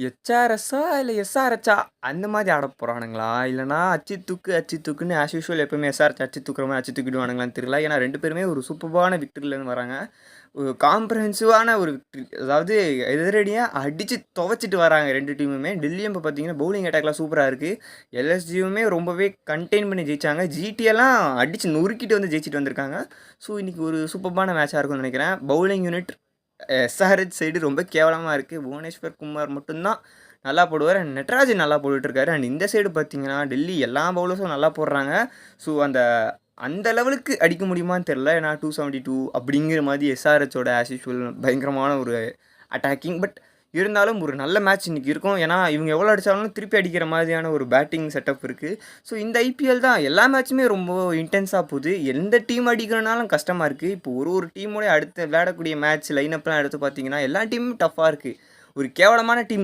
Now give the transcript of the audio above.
எச்ஆர்எஸ்ஸா இல்ல எஸ்ஆர்ஹெச்சா அந்த மாதிரி ஆட போறானுங்களா? இல்லன்னா அச்சு தூக்கு, அச்சு தூக்குன்னு ஆஸ் யூசுவல் எப்பவுமே எஸ்ஆர்ஹெச் அச்சு தூக்குற மாரி அச்சு தூக்கிடுவானுங்களான்னு தெரியல. ஏன்னா 2 பேருமே ஒரு சூப்பர்பான விக்டரிலேருந்து வராங்க. ஒரு காம்ப்ரஹென்சிவான ஒரு விக்டரி. அதாவது எதிரடியா அடிச்சு துவைச்சிட்டு வராங்க 2 டீமுமே. டெல்லியும் இப்போ பார்த்தீங்கன்னா பவுலிங் அட்டாக்லாம் சூப்பரா இருக்கு. எல்எஸ்ஜியுமே ரொம்பவே கண்டெயின் பண்ணி ஜெயிச்சாங்க. ஜிடியெல்லாம் அடிச்சு நொறுக்கிட்டு வந்து ஜெயிச்சுட்டு வந்திருக்காங்க. ஸோ இன்னைக்கு ஒரு சூப்பர்பான மேட்சா இருக்கும்னு நினைக்கிறேன். பவுலிங் யூனிட் எஸ்ஆர்ஹெச் சைடு ரொம்ப கேவலமா இருக்கு. புவனேஸ்வர் குமார் மட்டும் தான் நல்லா போடுவார். அண்ட் நட்ராஜன் நல்லா போட்டுட்ருக்காரு. அண்ட் இந்த சைடு பார்த்தீங்கன்னா டெல்லி எல்லா பவுலர்ஸும் நல்லா போடுறாங்க. ஸோ அந்த லெவலுக்கு அடிக்க முடியுமான்னு தெரில. ஏன்னா 272 அப்படிங்கிற மாதிரி எஸ்ஆர்ஹெச்சோட ஆஸ் யூசுவல் பயங்கரமான ஒரு அட்டாக்கிங். பட் இருந்தாலும் ஒரு நல்ல மேட்ச் இன்றைக்கி இருக்கும். ஏன்னா இவங்க எவ்வளோ அடித்தாலும் திருப்பி அடிக்கிற மாதிரியான ஒரு பேட்டிங் செட்டப் இருக்குது. ஸோ இந்த ஐபிஎல் தான் எல்லா மேட்சுமே ரொம்ப இன்டென்ஸாக போகுது. எந்த டீம் அடிக்கணும்னாலும் கஷ்டமாக இருக்குது. இப்போ ஒரு டீமோட அடுத்து விளையாடக்கூடிய மேட்ச் லைனப்லாம் எடுத்து பார்த்தீங்கன்னா எல்லா டீமும் டஃப்பாக இருக்குது. ஒரு கேவலமான டீம்